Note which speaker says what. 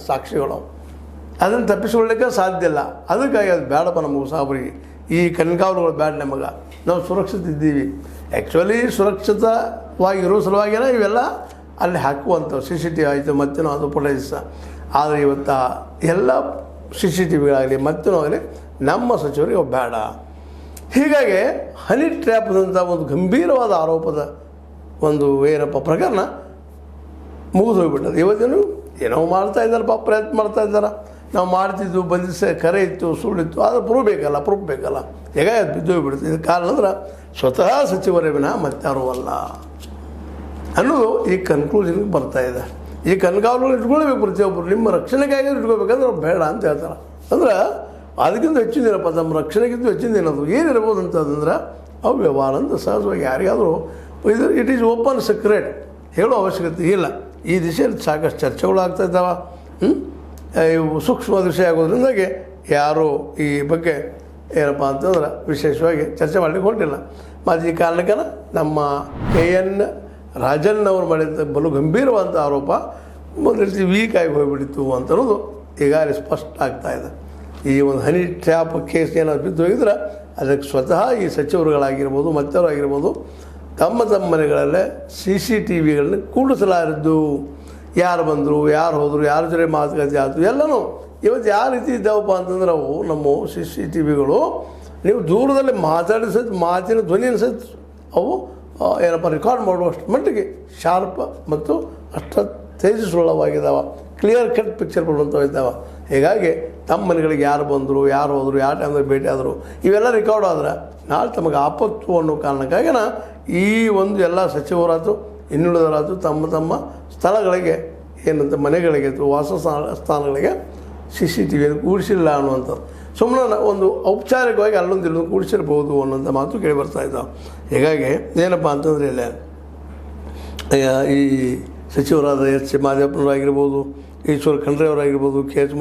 Speaker 1: ಸಾಕ್ಷಿಗಳು. ಅದನ್ನು ತಪ್ಪಿಸ್ಕೊಳ್ಳಿಕ್ಕೆ ಸಾಧ್ಯ ಇಲ್ಲ. ಅದಕ್ಕಾಗಿ ಅದು ಬೇಡಪ್ಪ ನಮಗೆ ಸಾಬ್ರಿಗೆ, ಈ ಕಣ್ಗಾವಲುಗಳು ಬೇಡ ನಮಗೆ, ನಾವು ಸುರಕ್ಷಿತ ಇದ್ದೀವಿ. ಆ್ಯಕ್ಚುಲಿ ಸುರಕ್ಷಿತವಾಗಿರೋ ಸಲುವಾಗಿಯೇ ಇವೆಲ್ಲ ಅಲ್ಲಿ ಹಾಕುವಂಥವು CCTV ಆಯಿತು, ಮತ್ತೇನೋ ಅದು ಫುಟೇಜ್. ಆದರೆ ಇವತ್ತು ಎಲ್ಲ CCTVಗಳಾಗಲಿ ಮತ್ತೇನೋ ಆಗಲಿ ನಮ್ಮ ಸಚಿವರಿಗೆ ಬೇಡ. ಹೀಗಾಗಿ ಹನಿ ಟ್ರ್ಯಾಪ್ದಂಥ ಒಂದು ಗಂಭೀರವಾದ ಆರೋಪದ ಒಂದು ಏನಪ್ಪ ಪ್ರಕರಣ ಮುಗಿದು ಹೋಗ್ಬಿಟ್ಟದು. ಇವತ್ತೇನು ಏನೋ ಮಾಡ್ತಾ ಇದ್ದಾರಪ್ಪ, ಪ್ರಯತ್ನ ಮಾಡ್ತಾ ಇದ್ದಾರೆ, ನಾವು ಮಾಡ್ತಿದ್ದು ಬಂದಿದ್ದ ಕರೆ ಇತ್ತು ಸುಳ್ಳಿತ್ತು, ಆದರೆ ಪ್ರೂಫ್ ಬೇಕಲ್ಲ. ಹೇಗೆ ಅದು ಬಿದ್ದು ಹೋಗ್ಬಿಡುತ್ತೆ. ಇದಕ್ಕೆ ಕಾರಣ ಅಂದ್ರೆ ಸ್ವತಃ ಸಚಿವರೇ ವಿನ ಮತ್ತಾರೂ ಅಲ್ಲ ಅನ್ನೋದು ಈ ಕನ್ಕ್ಲೂಷನ್ಗೆ ಬರ್ತಾ ಇದೆ. ಈ ಕಣ್ಗಾವಲುಗಳು ಇಟ್ಕೊಳ್ಬೇಕು, ಪ್ರತಿಯೊಬ್ಬರು ನಿಮ್ಮ ರಕ್ಷಣೆಗಾಗಿ ಇಟ್ಕೋಬೇಕಂದ್ರೆ ಅವ್ರು ಬೇಡ ಅಂತ ಹೇಳ್ತಾರೆ. ಅಂದ್ರೆ ಅದಕ್ಕಿಂತ ಹೆಚ್ಚಿಂದೇನಪ್ಪ, ನಮ್ಮ ರಕ್ಷಣೆಗಿಂತ ಹೆಚ್ಚಿಂದೇನದು ಏನಿರ್ಬೋದು ಅಂತಂದ್ರೆ ಅವು ವ್ಯವಹಾರ ಅಂತ ಸಹಜವಾಗಿ ಯಾರಿಗಾದರೂ ಇಟ್ ಈಸ್ ಓಪನ್ ಸೀಕ್ರೆಟ್, ಹೇಳೋ ಅವಶ್ಯಕತೆ ಇಲ್ಲ. ಈ ದಿಶೆಯಲ್ಲಿ ಸಾಕಷ್ಟು ಚರ್ಚೆಗಳು ಆಗ್ತಾಯಿದ್ದಾವೆ. ಇವು ಸೂಕ್ಷ್ಮ ವಿಷಯ ಆಗೋದ್ರಿಂದಾಗಿ ಯಾರೂ ಈ ಬಗ್ಗೆ ಏನಪ್ಪ ಅಂತಂದ್ರೆ ವಿಶೇಷವಾಗಿ ಚರ್ಚೆ ಮಾಡಲಿಕ್ಕೆ ಹೊರಟಿಲ್ಲ. ಮತ್ತು ಈ ಕಾರಣಕ್ಕೆ ನಮ್ಮ KN ರಾಜನ್ ಅವರು ಮಾಡಿದ ಬಲು ಗಂಭೀರವಾದ ಆರೋಪ ಒಂದು ರೀತಿ ವೀಕ್ ಆಗಿ ಹೋಗಿಬಿಟ್ಟಿತ್ತು ಅಂತ ಅನ್ನೋದು ಈಗಾಗಲೇ ಸ್ಪಷ್ಟ ಆಗ್ತಾಯಿದೆ. ಈ ಒಂದು ಹನಿ ಟ್ರ್ಯಾಪ್ ಕೇಸ್ ಏನಾದ್ರು ಬಿದ್ದು ಹೋಗಿದ್ರೆ ಅದಕ್ಕೆ ಸ್ವತಃ ಈ ಸಚಿವರುಗಳಾಗಿರ್ಬೋದು ಮತ್ತವರು ಆಗಿರ್ಬೋದು ತಮ್ಮ ಮನೆಗಳಲ್ಲೇ CCTVಗಳನ್ನ ಕೂಡಿಸಲಾರದ್ದು. ಯಾರು ಬಂದರು, ಯಾರು ಹೋದರು, ಯಾರ ಜೊತೆ ಮಾತುಕತೆ ಆಯಿತು ಎಲ್ಲನೂ ಇವತ್ತು ಯಾವ ರೀತಿ ಇದ್ದಾವಪ್ಪ ಅಂತಂದ್ರೆ ಅವು ನಮ್ಮ CCTVಗಳು ನೀವು ದೂರದಲ್ಲಿ ಮಾತಾಡಿ ಸಹಿತ ಮಾತಿನ ಧ್ವನಿಯನ್ನು ಸಹಿತ ಅವು ಏನಪ್ಪ ರೆಕಾರ್ಡ್ ಮಾಡುವಷ್ಟು ಮಟ್ಟಿಗೆ ಶಾರ್ಪ್ ಮತ್ತು ಅಷ್ಟ ತೇಜಸ್ಸುಳ್ಳವಾಗಿದ್ದಾವೆ, ಕ್ಲಿಯರ್ ಕಟ್ ಪಿಕ್ಚರ್ ಕೊಡುವಂಥವು ಇದ್ದಾವೆ. ಹೀಗಾಗಿ ತಮ್ಮ ಮನೆಗಳಿಗೆ ಯಾರು ಬಂದರು, ಯಾರು ಹೋದರು, ಯಾವ ಟೈಮ್ದಾಗ ಭೇಟಿ ಆದರು ಇವೆಲ್ಲ ರೆಕಾರ್ಡ್ ಆದ್ರೆ ನಾಳೆ ತಮಗೆ ಆಪತ್ತು ಅನ್ನೋ ಕಾರಣಕ್ಕಾಗಿನ ಈ ಒಂದು ಎಲ್ಲ ಸಚಿವರಾತು ಇನ್ನುಳಿದರಾತು ತಮ್ಮ ಸ್ಥಳಗಳಿಗೆ ಏನಂತ ಮನೆಗಳಿಗೆ ವಾಸ ಸ್ಥಾನಗಳಿಗೆ CCTVಯನ್ನು ಕೂಡಿಸಿಲ್ಲ ಅನ್ನುವಂಥದ್ದು. ಸುಮ್ಮನೆ ಒಂದು ಔಪಚಾರಿಕವಾಗಿ ಅಲ್ಲೊಂದು ಕೂಡಿಸಿರ್ಬೋದು ಅನ್ನೋಂಥ ಮಾತು ಕೇಳಿ ಬರ್ತಾ ಇದ್ದಾವೆ. ಹೀಗಾಗಿ ಏನಪ್ಪ ಅಂತಂದರೆ ಇಲ್ಲ ಈ ಸಚಿವರಾದ H. ಮಾದೇವಪ್ಪನವರಾಗಿರ್ಬೋದು, ಈಶ್ವರ ಖಂಡ್ರೆ ಅವರಾಗಿರ್ಬೋದು, KH.